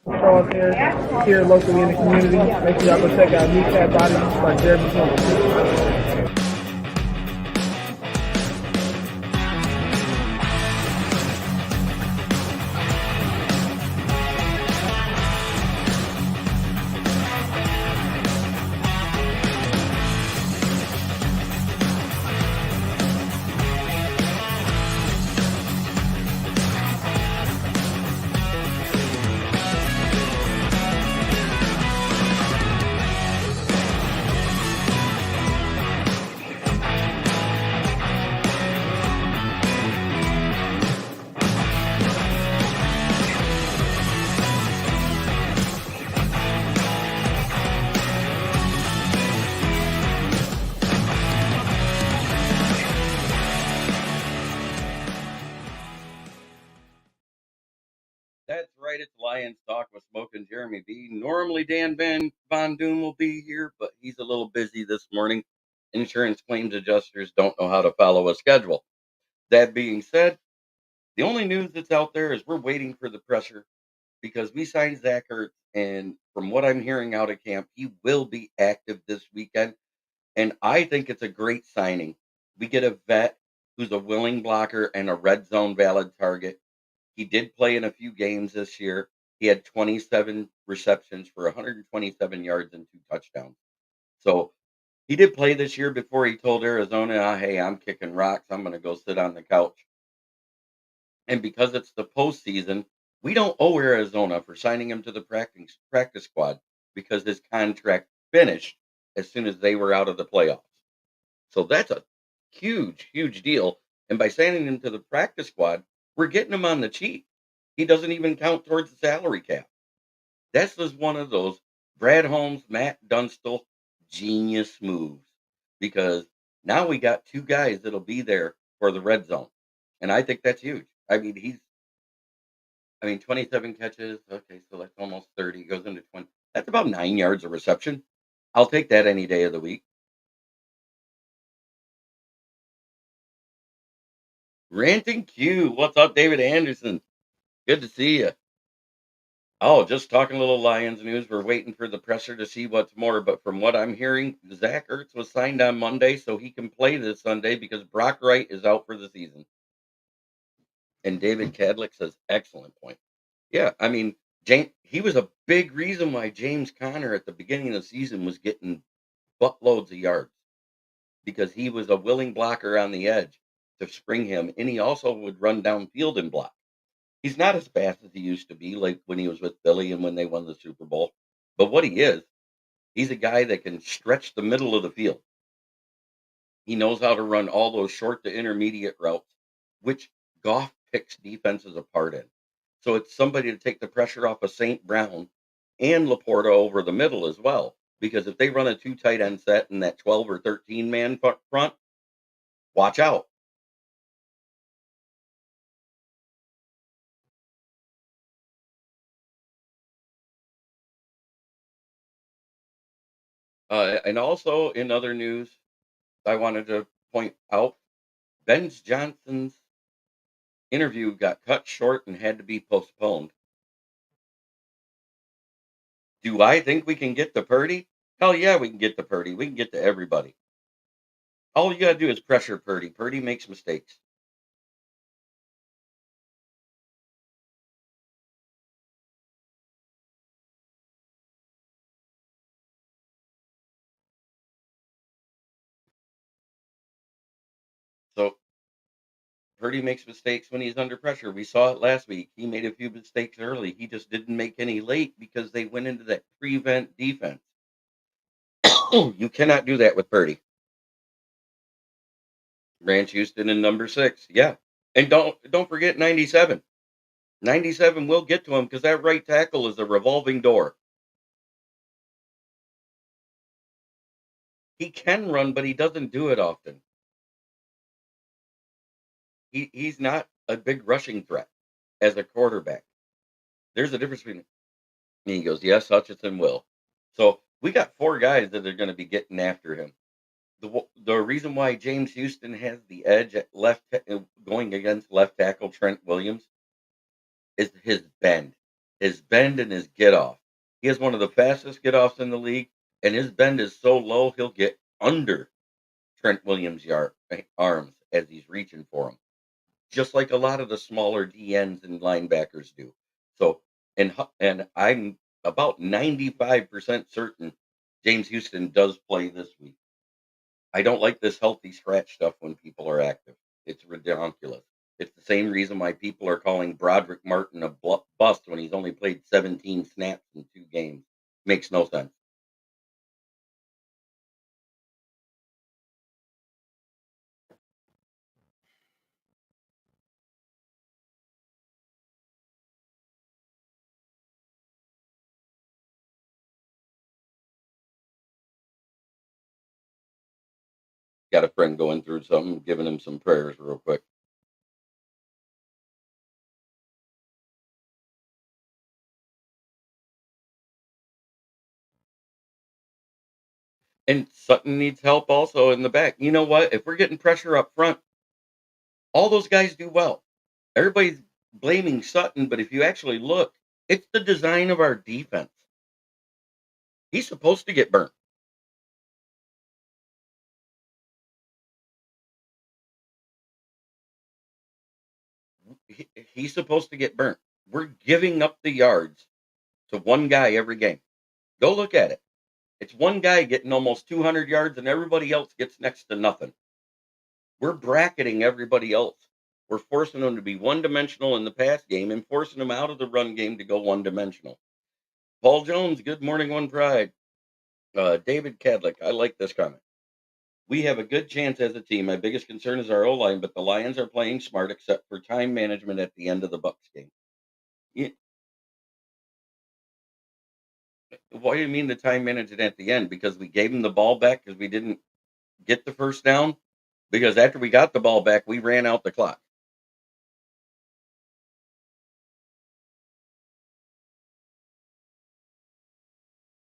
Charles here locally in the community. Make sure y'all go check out New Cat Body by Jeremy Smokin. That's right. It's Lions Talk with Smokin Jeremy B. Normally Dan Von Doom will be here, but he's a little busy this morning. Insurance claims adjusters don't know how to follow a schedule. That being said, the only news that's out there is we're waiting for the pressure because we signed Zach Ertz, and from what I'm hearing out of camp, he will be active this weekend. And I think it's a great signing. We get a vet who's a willing blocker and a red zone valid target. He did play in a few games this year. He had 27 receptions for 127 yards and 2 touchdowns. So he did play this year before he told Arizona, hey, I'm kicking rocks. I'm going to go sit on the couch. And because it's the postseason, we don't owe Arizona for signing him to the practice squad because his contract finished as soon as they were out of the playoffs. So that's a huge, huge deal. And by signing him to the practice squad, we're getting him on the cheap. He doesn't even count towards the salary cap. This was one of those Brad Holmes, Matt Dunstall genius moves because now we got two guys that'll be there for the red zone. And I think that's huge. I mean, 27 catches. Okay, so that's almost 30. Goes into 20. That's about 9 yards of reception. I'll take that any day of the week. Ranting Q. What's up, David Anderson? Good to see you. Oh, just talking a little Lions news. We're waiting for the presser to see what's more. But from what I'm hearing, Zach Ertz was signed on Monday, so he can play this Sunday because Brock Wright is out for the season. And David Cadlick says, excellent point. Yeah, I mean, he was a big reason why James Conner at the beginning of the season was getting buttloads of yards because he was a willing blocker on the edge to spring him, and he also would run downfield and block. He's not as fast as he used to be, like when he was with Philly and when they won the Super Bowl. But what he is, he's a guy that can stretch the middle of the field. He knows how to run all those short to intermediate routes, which Goff picks defenses apart in. So it's somebody to take the pressure off of St. Brown and Laporta over the middle as well. Because if they run a two tight end set in that 12 or 13 man front, watch out. And also in other news, I wanted to point out Ben Johnson's interview got cut short and had to be postponed. Do I think we can get to Purdy? Hell yeah, we can get to Purdy. We can get to everybody. All you gotta do is pressure Purdy. Purdy makes mistakes. So Purdy makes mistakes when he's under pressure. We saw it last week. He made a few mistakes early. He just didn't make any late because they went into that prevent defense. You cannot do that with Purdy. Ranch Houston in number 6. Yeah. And don't forget 97. 97 will get to him because that right tackle is a revolving door. He can run, but he doesn't do it often. He's not a big rushing threat as a quarterback. There's a difference between. And he goes, yes, Hutchinson will. So we got 4 guys that are going to be getting after him. The reason why James Houston has the edge at going against left tackle Trent Williams is his bend. his bend and his get off. He has one of the fastest get offs in the league, and his bend is so low he'll get under Trent Williams' arms as he's reaching for him, just like a lot of the smaller DNs and linebackers do. So, and I'm about 95% certain James Houston does play this week. I don't like this healthy scratch stuff when people are active. It's ridiculous. It's the same reason why people are calling Broderick Martin a bust when he's only played 17 snaps in 2 games. Makes no sense. Got a friend going through something, giving him some prayers real quick. And Sutton needs help also in the back. You know what? If we're getting pressure up front, all those guys do well. Everybody's blaming Sutton, but if you actually look, it's the design of our defense. He's supposed to get burnt. He's supposed to get burnt. We're giving up the yards to one guy every game. Go look at it. It's one guy getting almost 200 yards, and everybody else gets next to nothing. We're bracketing everybody else. We're forcing them to be one dimensional in the pass game and forcing them out of the run game to go one dimensional. Paul Jones, good morning, One Pride. David Cadlick, I like this comment. We have a good chance as a team. My biggest concern is our O line, but the Lions are playing smart, except for time management at the end of the Bucks game. Yeah, what do you mean the time management at the end? Because we gave them the ball back because we didn't get the first down? Because after we got the ball back, we ran out the clock.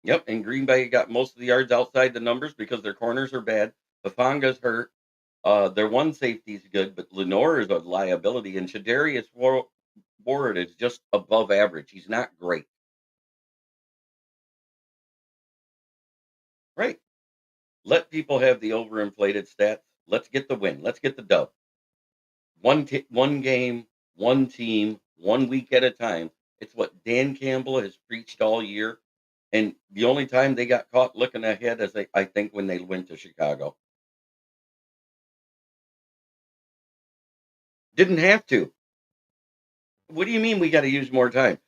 Yep, and Green Bay got most of the yards outside the numbers because their corners are bad. Hafanga's hurt. Their one safety's good, but Lenore is a liability, and Shadarius Ward is just above average. He's not great. Right. Let people have the overinflated stats. Let's get the win. Let's get the dub. One game, one team, 1 week at a time. It's what Dan Campbell has preached all year. And the only time they got caught looking ahead is I think when they went to Chicago. Didn't have to. What do you mean we got to use more time?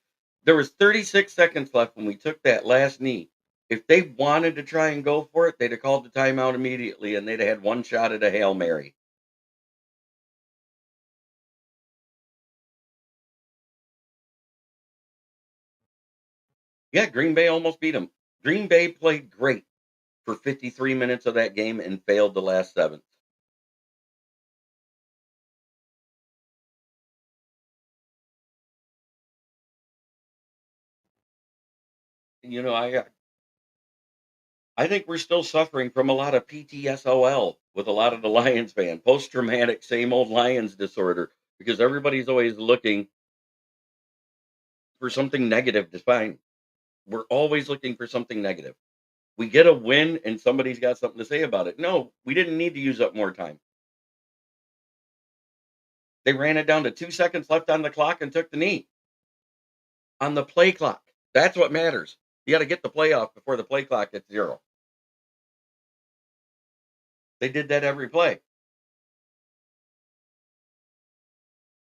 There was 36 seconds left when we took that last knee. If they wanted to try and go for it, they'd have called the timeout immediately and they'd have had one shot at a Hail Mary. Yeah, Green Bay almost beat them. Green Bay played great for 53 minutes of that game and failed the last 7. You know, I think we're still suffering from a lot of PTSOL with a lot of the Lions fan, post traumatic, same old Lions disorder, because everybody's always looking for something negative to find. We're always looking for something negative. We get a win and somebody's got something to say about it. No, we didn't need to use up more time. They ran it down to 2 seconds left on the clock and took the knee on the play clock. That's what matters. You got to get the play off before the play clock gets 0. They did that every play.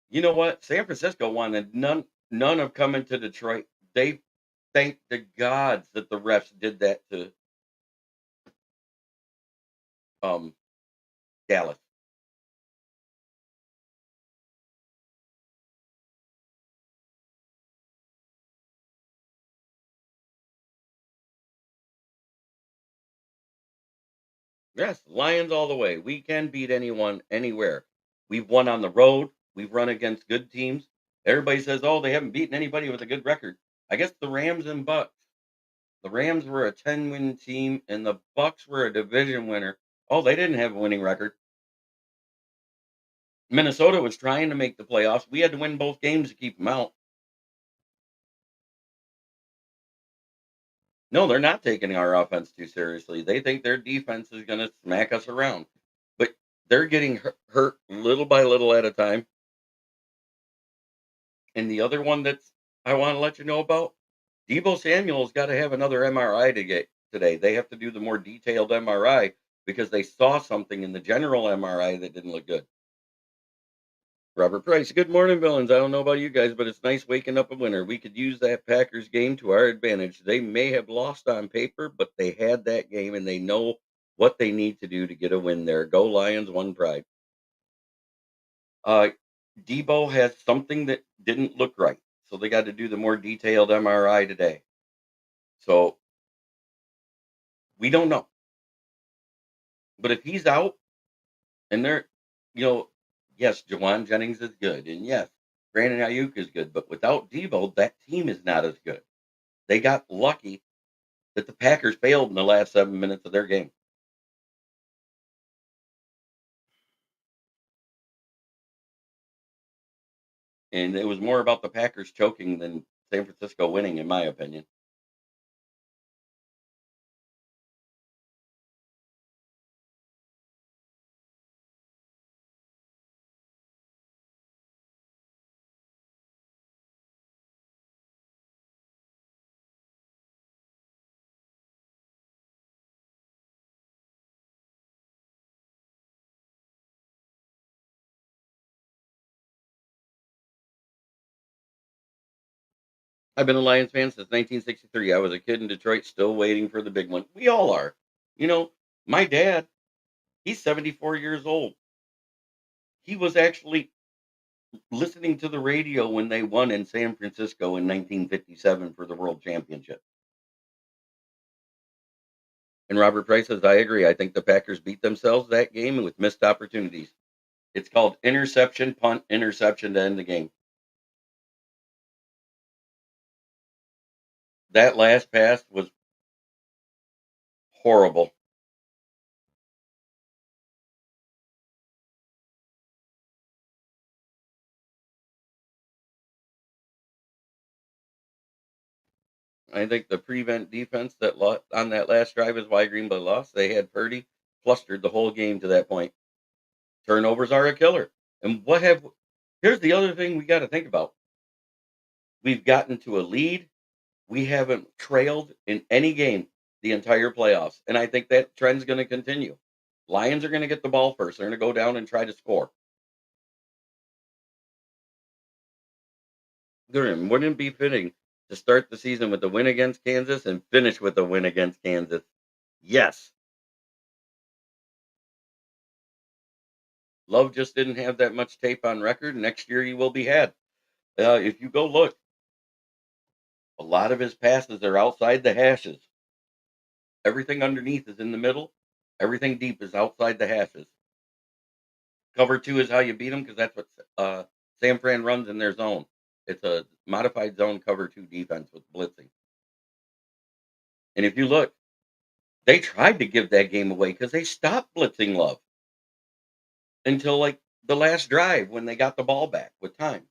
You know what? San Francisco wanted none of coming to Detroit. They thank the gods that the refs did that to um Dallas. Yes, Lions all the way. We can beat anyone anywhere. We've won on the road. We've run against good teams. Everybody says, "Oh, they haven't beaten anybody with a good record." I guess the Rams and Bucks. The Rams were a 10-win team, and the Bucks were a division winner. Oh, they didn't have a winning record. Minnesota was trying to make the playoffs. We had to win both games to keep them out. No, they're not taking our offense too seriously. They think their defense is going to smack us around, but they're getting hurt little by little at a time. And the other one that's I want to let you know about, Debo Samuel's got to have another MRI to get today. They have to do the more detailed MRI because they saw something in the general MRI that didn't look good. Robert Price, good morning, villains. I don't know about you guys, but it's nice waking up a winner. We could use that Packers game to our advantage. They may have lost on paper, but they had that game and they know what they need to do to get a win there. Go Lions, one pride. Uh, Debo has something that didn't look right, so they got to do the more detailed MRI today. So we don't know, but if he's out and they're, you know, yes, Jawan Jennings is good, and yes, Brandon Ayuk is good, but without Debo, that team is not as good. They got lucky that the Packers failed in the last 7 minutes of their game. And it was more about the Packers choking than San Francisco winning, in my opinion. I've been a Lions fan since 1963. I was a kid in Detroit, still waiting for the big one. We all are. You know, my dad, he's 74 years old. He was actually listening to the radio when they won in San Francisco in 1957 for the World Championship. And Robert Price says, I agree. I think the Packers beat themselves that game with missed opportunities. It's called interception, punt, interception to end the game. That last pass was horrible. I think the prevent defense that on that last drive is why Green Bay lost. They had Purdy flustered the whole game to that point. Turnovers are a killer. And here's the other thing we got to think about. We've gotten to a lead. We haven't trailed in any game the entire playoffs. And I think that trend's going to continue. Lions are going to get the ball first. They're going to go down and try to score. Good. Wouldn't it be fitting to start the season with a win against Kansas and finish with a win against Kansas? Yes. Love just didn't have that much tape on record. Next year he will be had. If you go look, a lot of his passes are outside the hashes. Everything underneath is in the middle. Everything deep is outside the hashes. Cover two is how you beat them because that's what San Fran runs in their zone. It's a modified zone cover two defense with blitzing. And if you look, they tried to give that game away because they stopped blitzing Love until like the last drive when they got the ball back with time.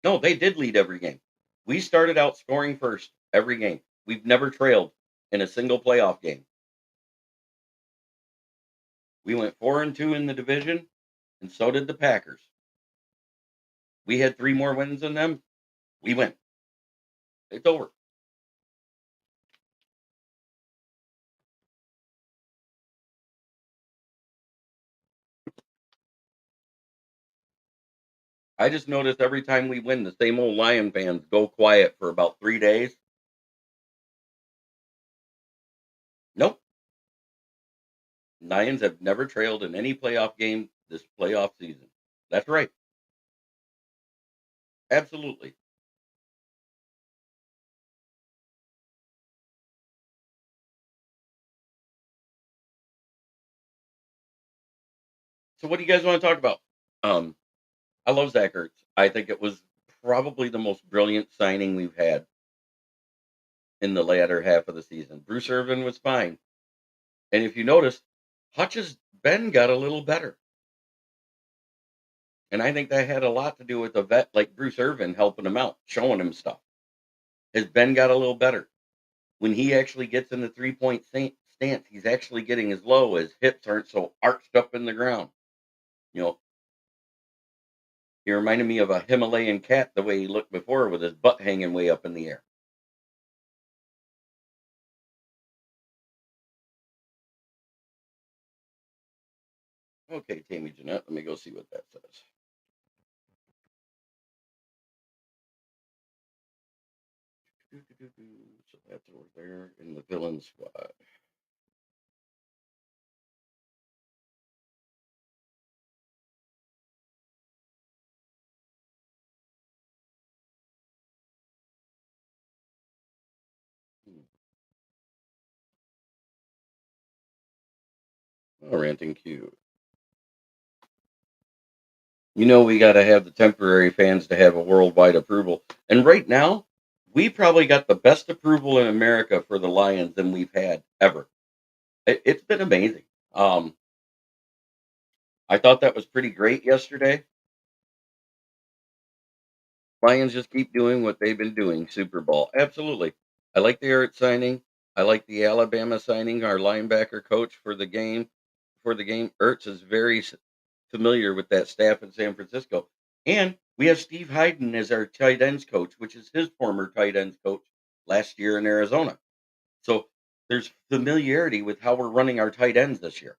No, they did lead every game. We started out scoring first every game. We've never trailed in a single playoff game. We went 4-2 in the division, and so did the Packers. We had three more wins than them. We win. It's over. I just noticed every time we win, the same old Lion fans go quiet for about 3 days. Nope. Lions have never trailed in any playoff game this playoff season. That's right. Absolutely. So, what do you guys want to talk about? Um, I love Zach Ertz. I think it was probably the most brilliant signing we've had in the latter half of the season. Bruce Irvin was fine. And if you notice, Hutch's Ben got a little better. And I think that had a lot to do with a vet like Bruce Irvin helping him out, showing him stuff. Has Ben got a little better? When he actually gets in the 3-point stance, he's actually getting as low. His hips aren't so arched up in the ground. You know, he reminded me of a Himalayan cat the way he looked before with his butt hanging way up in the air. Okay, Tammy Jeanette, let me go see what that says. So that's over there in the villain squad. Hmm. Oh, ranting cute. You know, we got to have the temporary fans to have a worldwide approval. And right now, we probably got the best approval in America for the Lions than we've had ever. It's been amazing. Um, I thought that was pretty great yesterday. Lions just keep doing what they've been doing. Super Bowl, absolutely. I like the Ertz signing. I like the Alabama signing. Our linebacker coach for the game. For the game, Ertz is very familiar with that staff in San Francisco, and we have Steve Hyden as our tight ends coach, which is his former tight ends coach last year in Arizona. So there's familiarity with how we're running our tight ends this year.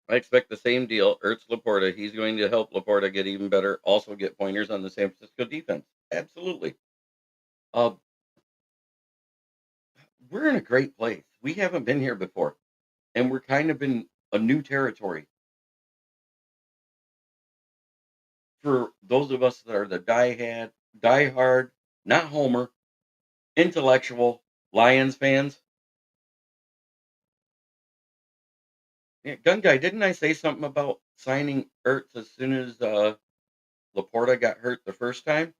I expect the same deal. Ertz Laporta, he's going to help Laporta get even better. Also get pointers on the San Francisco defense. Absolutely. Uh, we're in a great place. We haven't been here before, and we're kind of in a new territory for those of us that are the die hard, not Homer, intellectual Lions fans. Yeah, gun guy, didn't I say something about signing Ertz as soon as Laporta got hurt the first time?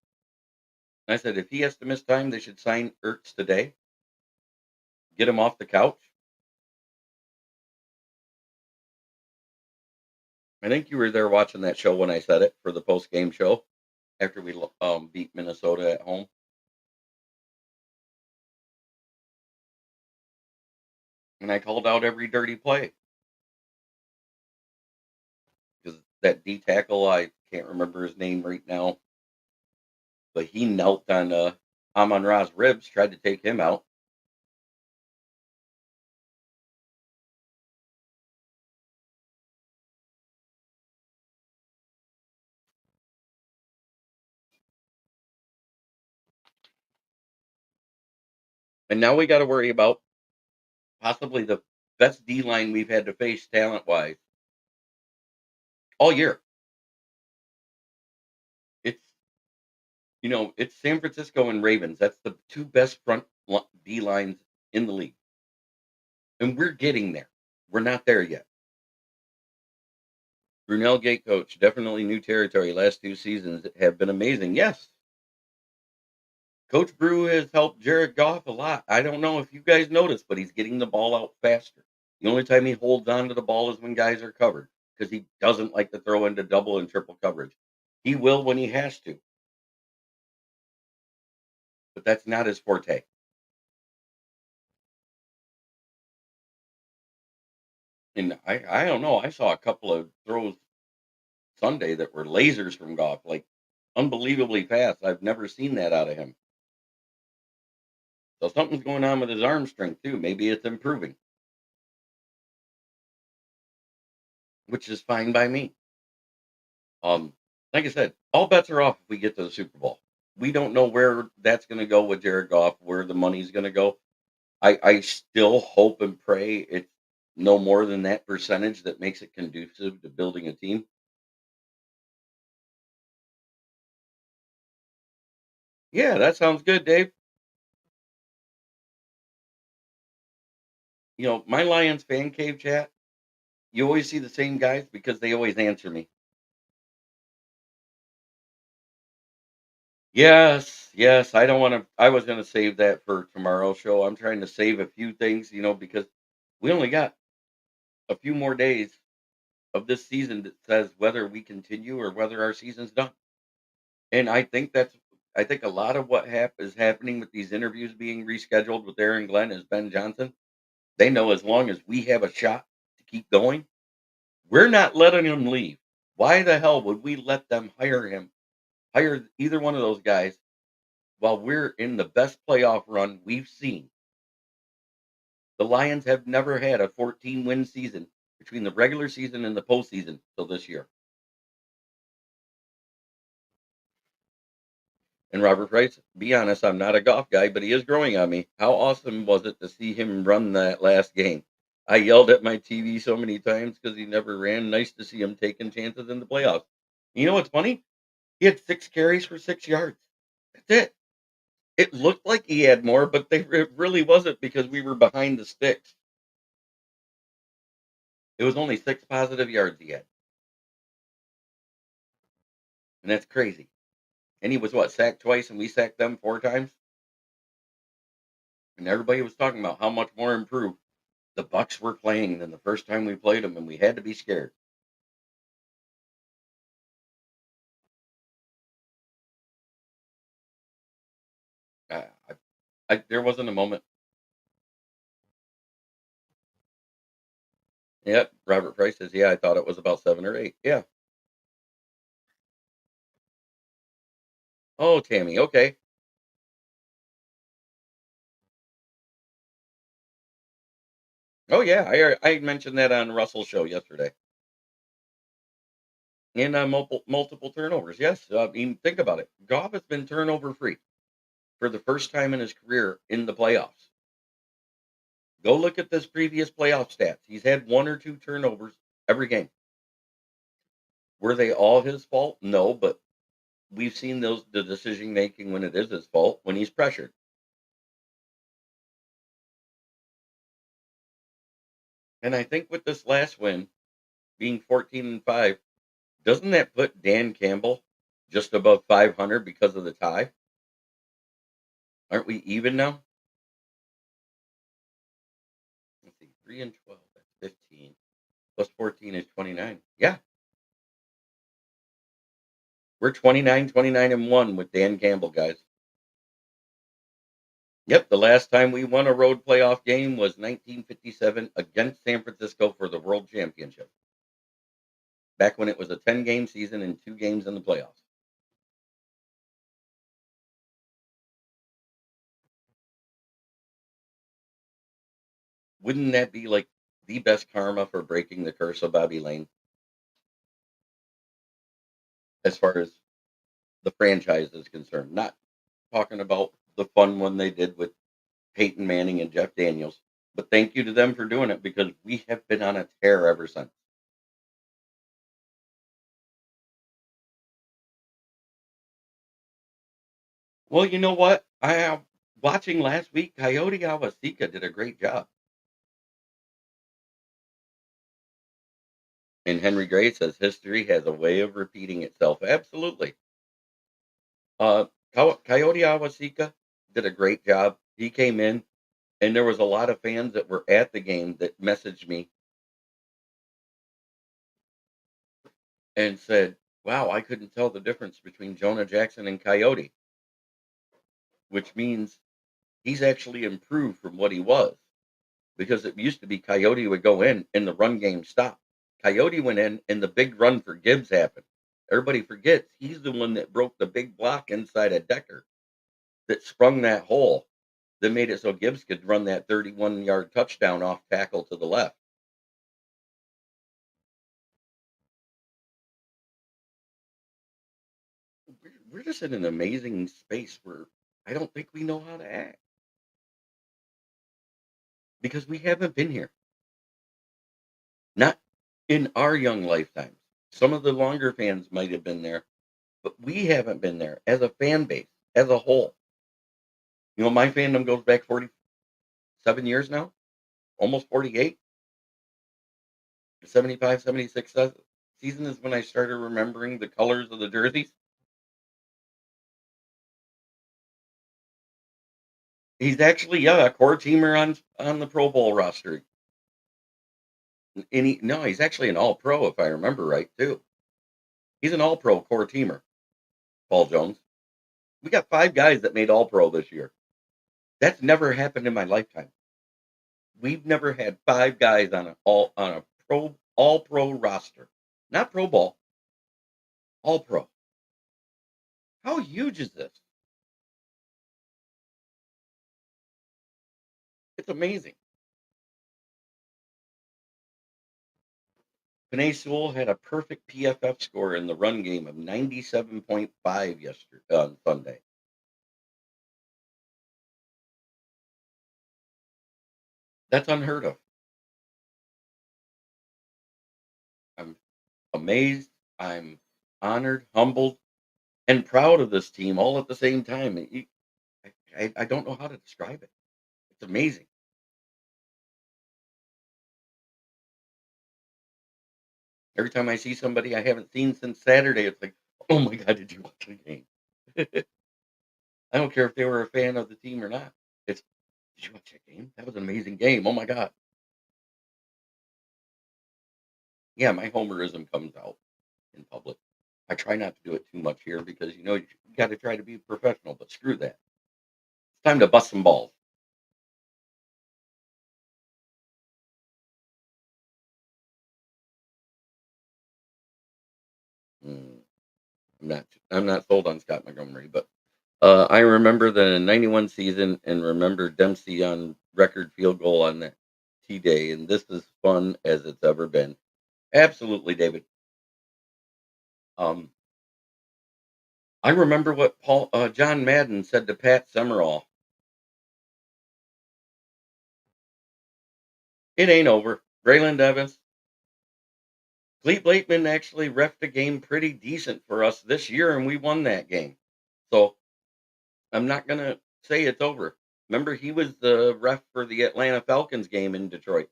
I said if he has to miss time, they should sign Ertz today. Get him off the couch. I think you were there watching that show when I said it for the post game show after we beat Minnesota at home. And I called out every dirty play because that D tackle, I can't remember his name right now, but he knelt on Amon Ra's ribs, tried to take him out. And now we got to worry about possibly the best D line we've had to face talent wise all year. It's it's San Francisco and Ravens. That's the two best D lines in the league, and we're getting there. We're not there yet. Brunel Gate coach, definitely new territory. Last 2 seasons have been amazing. Yes, Coach Brew has helped Jared Goff a lot. I don't know if you guys noticed, but he's getting the ball out faster. The only time he holds on to the ball is when guys are covered because he doesn't like to throw into double and triple coverage. He will when he has to, but that's not his forte. And I don't know. I saw a couple of throws Sunday that were lasers from Goff, like unbelievably fast. I've never seen that out of him. So something's going on with his arm strength too. Maybe it's improving, which is fine by me. Um, like I said, all bets are off if we get to the Super Bowl. We don't know where that's going to go with Jared Goff, where the money's going to go. I still hope and pray it's no more than that percentage that makes it conducive to building a team. Yeah, that sounds good, Dave. My Lions fan cave chat, you always see the same guys because they always answer me. Yes, yes. I don't want to. I was going to save that for tomorrow's show. I'm trying to save a few things, because we only got a few more days of this season that says whether we continue or whether our season's done. And I think a lot of what is happening with these interviews being rescheduled with Aaron Glenn is Ben Johnson. They know as long as we have a shot to keep going, we're not letting him leave. Why the hell would we let them hire either one of those guys while we're in the best playoff run we've seen? The Lions have never had a 14-win season between the regular season and the postseason till this year. And Robert Price, be honest, I'm not a golf guy, but he is growing on me. How awesome was it to see him run that last game? I yelled at my TV so many times because he never ran. Nice to see him taking chances in the playoffs. You know what's funny? He had 6 carries for 6 yards. That's it. It looked like he had more, but it really wasn't because we were behind the sticks. It was only 6 positive yards he had. And that's crazy. And he was what, sacked twice and we sacked them 4 times? And everybody was talking about how much more improved the Bucks were playing than the first time we played them, and we had to be scared. I, there wasn't a moment. Yep, Robert Price says, yeah, I thought it was about 7 or 8. Yeah. Oh, Tammy. Okay. Oh, yeah. I mentioned that on Russell's show yesterday. And multiple turnovers. Yes. I mean, think about it. Goff has been turnover free for the first time in his career in the playoffs. Go look at this previous playoff stats. He's had 1 or 2 turnovers every game. Were they all his fault? No, but we've seen the decision making when it is his fault when he's pressured. And I think with this last win being 14-5, doesn't that put Dan Campbell just above 500 because of the tie? Aren't we even now? Let's see, 3-12, that's 15. Plus 14 is 29. Yeah, we're 29-29-1 with Dan Campbell, guys. Yep, the last time we won a road playoff game was 1957 against San Francisco for the World Championship. Back when it was a 10-game season and 2 games in the playoffs. Wouldn't that be like the best karma for breaking the curse of Bobby Lane as far as the franchise is concerned? Not talking about the fun one they did with Peyton Manning and Jeff Daniels, but thank you to them for doing it because we have been on a tear ever since. Well, you know what? Watching last week, Coyote Awasika did a great job. And Henry Gray says history has a way of repeating itself. Absolutely. Uh, Coyote Awasika did a great job. He came in, and there was a lot of fans that were at the game that messaged me and said, "Wow, I couldn't tell the difference between Jonah Jackson and Coyote," which means he's actually improved from what he was. Because it used to be Coyote would go in and the run game stopped. Coyote went in and the big run for Gibbs happened. Everybody forgets he's the one that broke the big block inside of Decker that sprung that hole that made it so Gibbs could run that 31-yard touchdown off tackle to the left. We're just in an amazing space where I don't think we know how to act because we haven't been here. Not in our young lifetimes. Some of the longer fans might have been there, but we haven't been there as a fan base, as a whole. My fandom goes back 47 years now, almost 48. The 75, 76 season is when I started remembering the colors of the jerseys. He's actually, yeah, a core teamer on the Pro Bowl roster. And no, he's actually an All Pro if I remember right too. He's an All Pro core teamer, Paul Jones. We got 5 guys that made All Pro this year. That's never happened in my lifetime. We've never had 5 guys on a All Pro roster. Not Pro Bowl, All Pro. How huge is this? It's amazing. Panay Sewell had a perfect PFF score in the run game of 97.5 yesterday on Sunday. That's unheard of. I'm amazed. I'm honored, humbled, and proud of this team all at the same time. I don't know how to describe it. It's amazing. Every time I see somebody I haven't seen since Saturday, it's like, oh my God, did you watch the game? I don't care if they were a fan of the team or not. It's, did you watch that game? That was an amazing game. Oh my God. Yeah, my homerism comes out in public. I try not to do it too much here because you got to try to be professional, but screw that. It's time to bust some balls. Mm, I'm not sold on Scott Montgomery, but I remember the '91 season and remember Dempsey on record field goal on that T day, and this is fun as it's ever been. Absolutely, David. Um, I remember what John Madden said to Pat Summerall. It ain't over. Braylon Evans, Clete Blakeman actually refed the game pretty decent for us this year, and we won that game. So I'm not gonna say it's over. Remember, he was the ref for the Atlanta Falcons game in Detroit.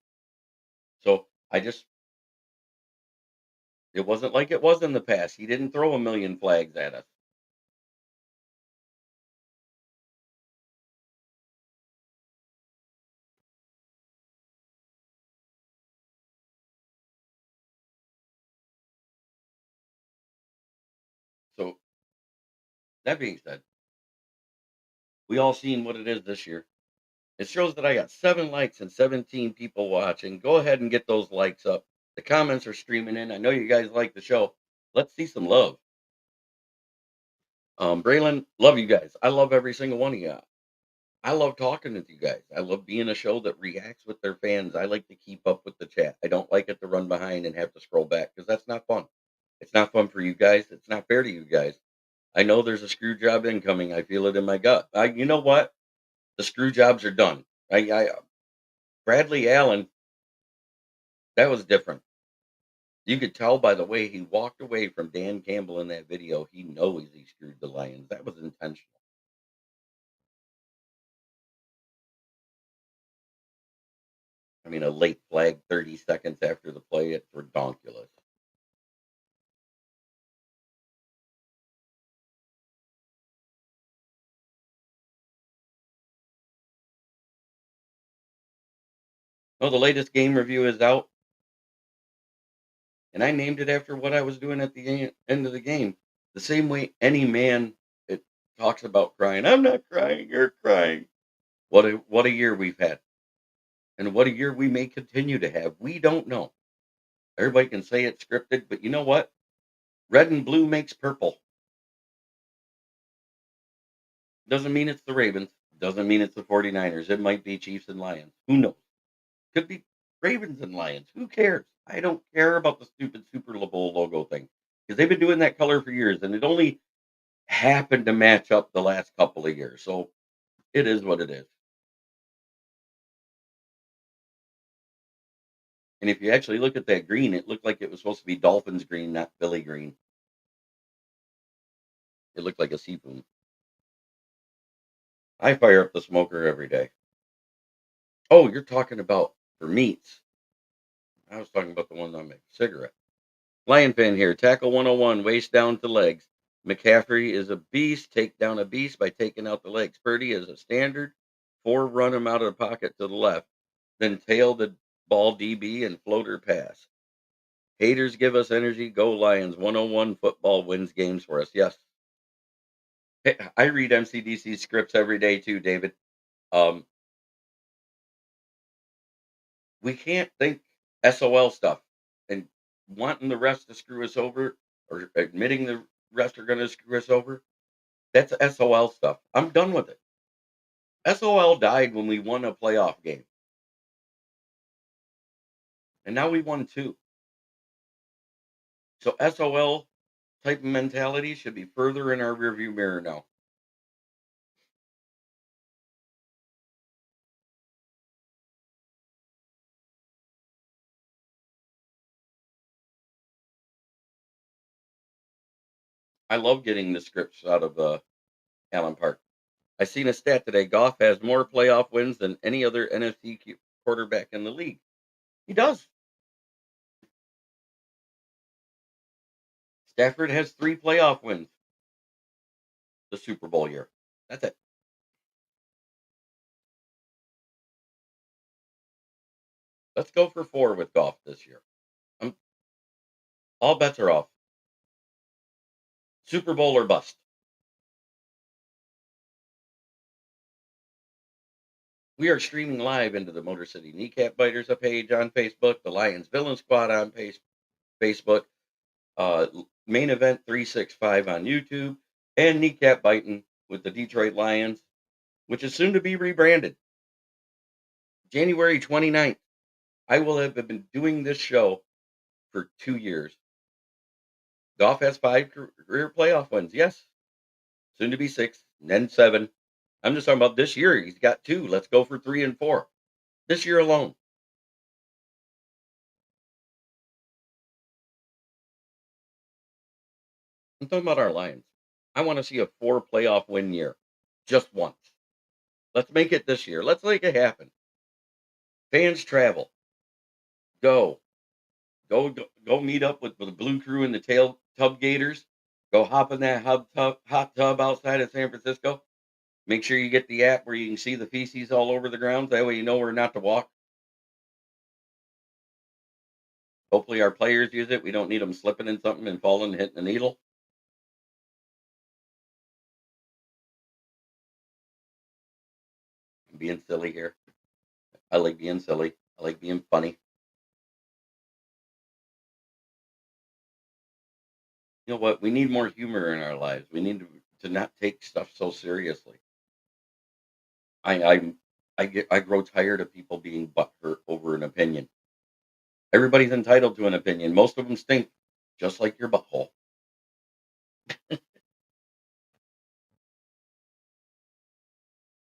So it wasn't like it was in the past. He didn't throw a million flags at us. So that being said, we all seen what it is this year. It shows that I got 7 likes and 17 people watching. Go ahead and get those likes up. The comments are streaming in. I know you guys like the show. Let's see some love. Braylon, love you guys. I love every single one of you. I love talking with you guys. I love being a show that reacts with their fans. I like to keep up with the chat. I don't like it to run behind and have to scroll back because that's not fun. It's not fun for you guys. It's not fair to you guys. I know there's a screw job incoming. I feel it in my gut. You know what? The screw jobs are done. Bradley Allen, that was different. You could tell by the way he walked away from Dan Campbell in that video. He knows he screwed the Lions. That was intentional. I mean, a late flag 30 seconds after the play, it's redonkulous. Well, the latest game review is out, and I named it after what I was doing at the end of the game. The same way any man it talks about crying. I'm not crying. You're crying. What a year we've had, and what a year we may continue to have. We don't know. Everybody can say it's scripted, but you know what? Red and blue makes purple. Doesn't mean it's the Ravens. Doesn't mean it's the 49ers. It might be Chiefs and Lions. Who knows? Could be Ravens and Lions. Who cares? I don't care about the stupid Super Bowl logo thing because they've been doing that color for years, and it only happened to match up the last couple of years. So it is what it is. And if you actually look at that green, it looked like it was supposed to be Dolphins green, not Philly green. It looked like a seafoam. I fire up the smoker every day. Oh, you're talking about for meats. I was talking about the one on my cigarette. Lion fan here. Tackle 101, waist down to legs. McCaffrey is a beast. Take down a beast by taking out the legs. Purdy is a standard. 4 run him out of the pocket to the left, then tail the ball DB and floater pass. Haters give us energy. Go Lions. 101 football wins games for us. Yes. Hey, I read MCDC scripts every day too, David. Um, we can't think SOL stuff and wanting the rest to screw us over or admitting the rest are going to screw us over. That's SOL stuff. I'm done with it. SOL died when we won a playoff game, and now we won two. So SOL type of mentality should be further in our rearview mirror now. I love getting the scripts out of Allen Park. I seen a stat today. Goff has more playoff wins than any other NFC quarterback in the league. He does. Stafford has 3 playoff wins the Super Bowl year. That's it. Let's go for 4 with Goff this year. Um all bets are off. Super Bowl or bust. We are streaming live into the Motor City Kneecap Biters a page on Facebook, the Lions Villain Squad on Facebook, Main Event 365 on YouTube, and Kneecap Biting with the Detroit Lions, which is soon to be rebranded. January 29th. I will have been doing this show for 2 years. Goff has 5 career playoff wins. Yes. Soon to be 6, and then 7. I'm just talking about this year. He's got 2. Let's go for 3 and 4. This year alone. I'm talking about our Lions. I want to see a 4 playoff win year. Just once. Let's make it this year. Let's make it happen. Fans travel. Go. Go meet up with the Blue Crew and the Tail Tub Gators. Go hop in that hot tub outside of San Francisco. Make sure you get the app where you can see the feces all over the ground. That way you know where not to walk. Hopefully our players use it. We don't need them slipping in something and falling and hitting the needle. I'm being silly here. I like being silly. I like being funny. You know what? We need more humor in our lives. We need to not take stuff so seriously. I I I grow tired of people being butthurt over an opinion. Everybody's entitled to an opinion. Most of them stink, just like your butthole.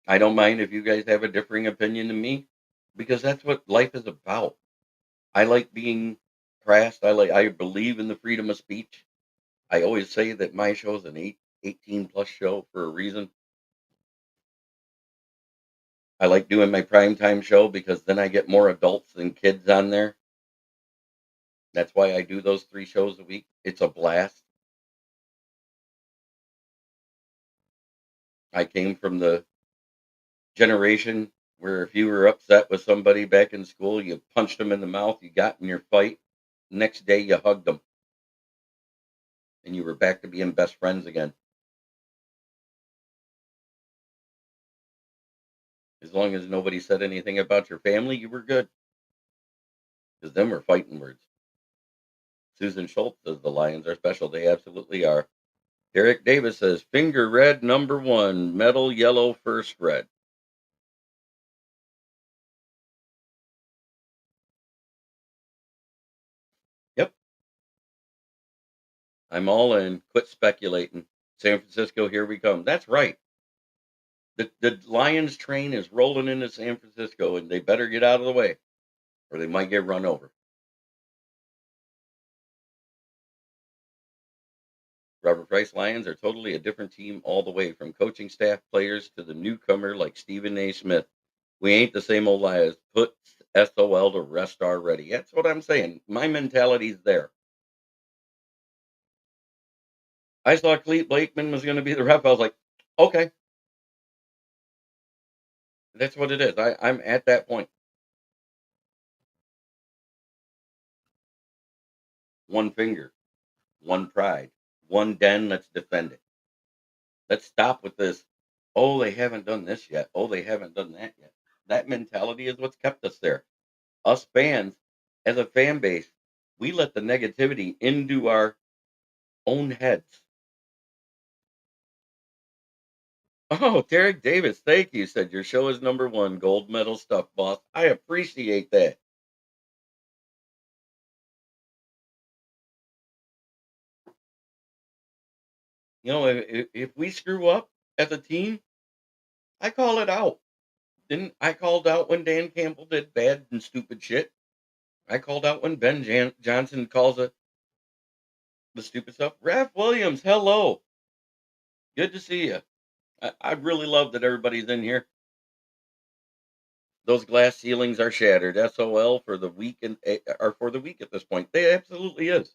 I don't mind if you guys have a differing opinion than me, because that's what life is about. I like being crass. I believe in the freedom of speech. I always say that my show is an 18 plus show for a reason. I like doing my primetime show because then I get more adults than kids on there. That's why I do those 3 shows a week. It's a blast. I came from the generation where if you were upset with somebody back in school, you punched them in the mouth, you got in your fight. Next day, you hugged them, and you were back to being best friends again. As long as nobody said anything about your family, you were good. Because them were fighting words. Susan Schultz says the Lions are special. They absolutely are. Derek Davis says finger red number 1, metal yellow first red. Yep, I'm all in. Quit speculating. San Francisco, here we come. That's right. The Lions train is rolling into San Francisco, and they better get out of the way, or they might get run over. Robert Price Lions are totally a different team all the way from coaching staff, players to the newcomer like Stephen A. Smith. We ain't the same old Lions. Put SOL to rest already. That's what I'm saying. My mentality's there. I saw Clete Blakeman was going to be the ref. I was like, okay. That's what it is. I'm at that point. One finger, one pride, one den. Let's defend it. Let's stop with this. Oh, they haven't done this yet. Oh, they haven't done that yet. That mentality is what's kept us there. Us fans, as a fan base, we let the negativity into our own heads. Oh, Derek Davis, thank you. Said your show is number one. Gold medal stuff, boss. I appreciate that. You know, if we screw up as a team, I call it out. Didn't I called out when Dan Campbell did bad and stupid shit? I called out when Johnson calls it the stupid stuff. Raph Williams, hello. Good to see you. I really love that everybody's in here. Those glass ceilings are shattered. SOL for the week and are for the week at this point. They absolutely is.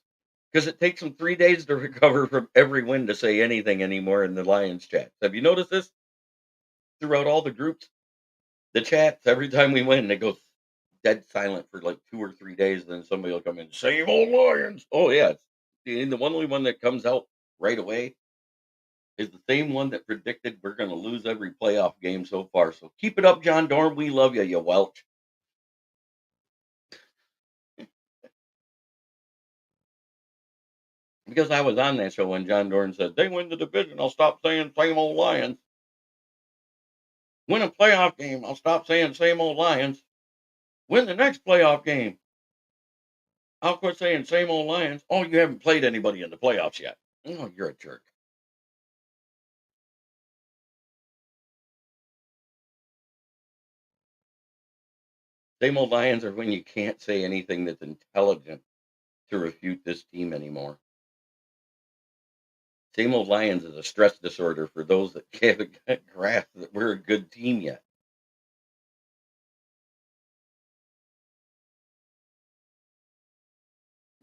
Because it takes them 3 days to recover from every win to say anything anymore in the Lions chat. Have you noticed this throughout all the groups? The chats, every time we win, it goes dead silent for like 2 or 3 days. Then somebody will come in, same old Lions. Oh, yeah. It's the only one that comes out right away is the same one that predicted we're going to lose every playoff game so far. So keep it up, John Dorn. We love you, you Welch. Because I was on that show when John Dorn said, they win the division. I'll stop saying same old Lions. Win a playoff game. I'll stop saying same old Lions. Win the next playoff game. I'll quit saying same old Lions. Oh, you haven't played anybody in the playoffs yet. Oh, you're a jerk. Same old Lions are when you can't say anything that's intelligent to refute this team anymore. Same old Lions is a stress disorder for those that haven't grasped that we're a good team yet.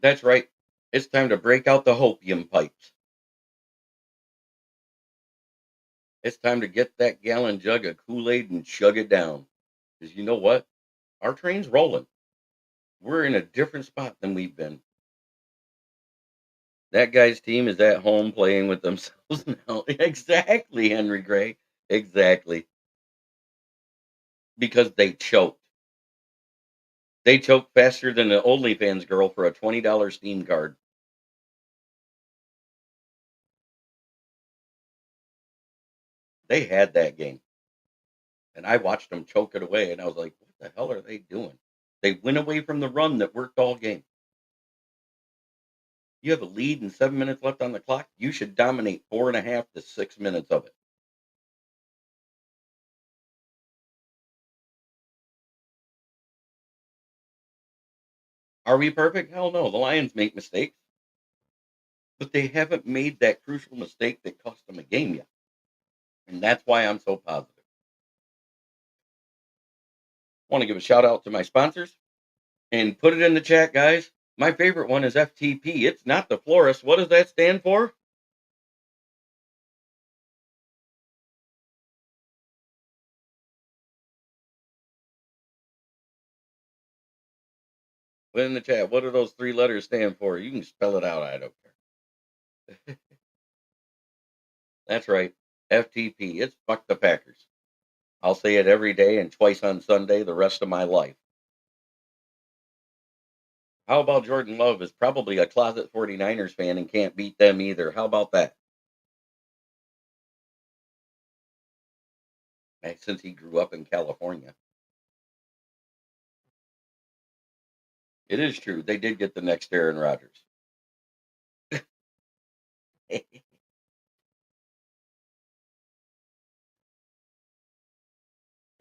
That's right. It's time to break out the hopium pipes. It's time to get that gallon jug of Kool-Aid and chug it down. Because you know what? Our train's rolling. We're in a different spot than we've been. That guy's team is at home playing with themselves now. Exactly, Henry Gray. Exactly. Because they choked. They choked faster than the OnlyFans girl for a $20 Steam card. They had that game. And I watched them choke it away. And I was like, what the hell are they doing? They went away from the run that worked all game. You have a lead and 7 minutes left on the clock. You should dominate 4.5 to 6 minutes of it. Are we perfect? Hell no. The Lions make mistakes, but they haven't made that crucial mistake that cost them a game yet. And that's why I'm so positive. Want to give a shout out to my sponsors and put it in the chat, guys. My favorite one is FTP. It's not the florist. What does that stand for? Put in the chat. What do those three letters stand for? You can spell it out. I don't care. That's right. FTP. It's fuck the Packers. I'll say it every day and twice on Sunday the rest of my life. How about Jordan Love is probably a closet 49ers fan and can't beat them either? How about that? Since he grew up in California. It is true. They did get the next Aaron Rodgers.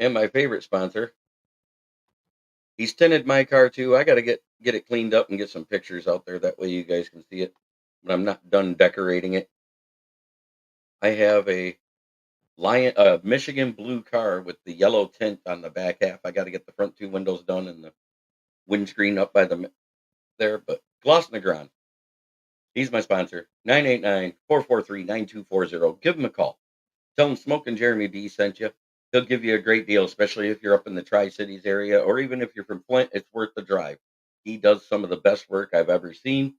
And my favorite sponsor, he's tinted my car too. I got to get it cleaned up and get some pictures out there. That way you guys can see it. But I'm not done decorating it. I have a Michigan blue car with the yellow tint on the back half. I got to get the front two windows done and the windscreen up by there. But Gloss Negron, he's my sponsor. 989-443-9240. Give him a call. Tell him Smokin' Jeremy B sent you. He'll give you a great deal, especially if you're up in the Tri-Cities area or even if you're from Flint, it's worth the drive. He does some of the best work I've ever seen.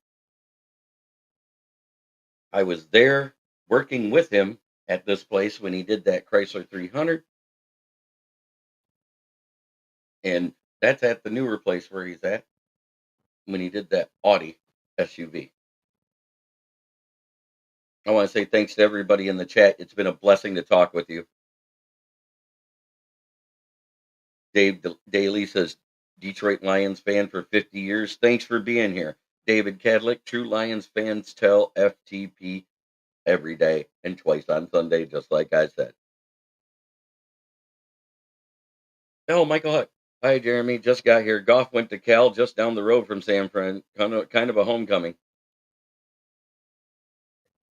I was there working with him at this place when he did that Chrysler 300, and that's at the newer place where he's at when he did that Audi SUV. I want to say thanks to everybody in the chat. It's been a blessing to talk with you. Daly says, Detroit Lions fan for 50 years. Thanks for being here. David Cadlick, true Lions fans tell FTP every day and twice on Sunday, just like I said. Oh, Michael Huck. Hi, Jeremy. Just got here. Goff went to Cal just down the road from San Fran. Kind of a homecoming.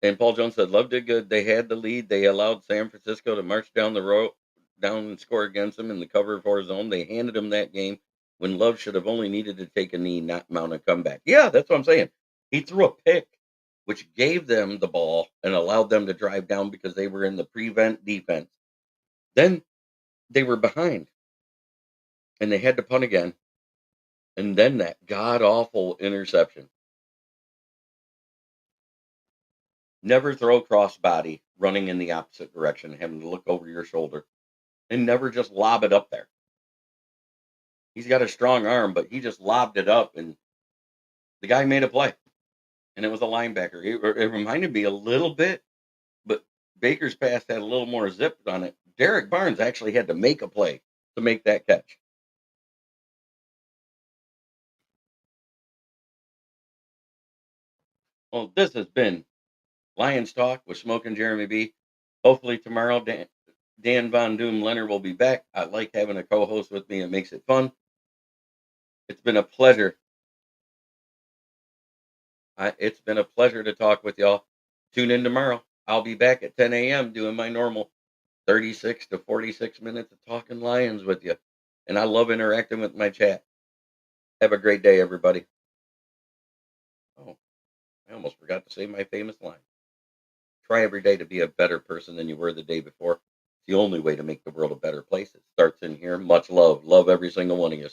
And Paul Jones said, Love did good. They had the lead. They allowed San Francisco to march down the road, down and score against them in the cover four zone. They handed them that game when Love should have only needed to take a knee, not mount a comeback. Yeah, that's what I'm saying. He threw a pick, which gave them the ball and allowed them to drive down because they were in the prevent defense. Then they were behind and they had to punt again. And then that god awful interception. Never throw crossbody running in the opposite direction, having to look over your shoulder, and never just lob it up there. He's got a strong arm, but he just lobbed it up, and the guy made a play, and it was a linebacker. It reminded me a little bit, but Baker's pass had a little more zip on it. Derek Barnes actually had to make a play to make that catch. Well, this has been Lions Talk with Smokin' Jeremy B. Hopefully tomorrow, Dan Von Doom Lenner will be back. I like having a co-host with me. It makes it fun. It's been a pleasure. It's been a pleasure to talk with y'all. Tune in tomorrow. I'll be back at 10 a.m. doing my normal 36 to 46 minutes of talking Lions with you. And I love interacting with my chat. Have a great day, everybody. Oh, I almost forgot to say my famous line. Try every day to be a better person than you were the day before. It's the only way to make the world a better place. It starts in here. Much love. Love every single one of you.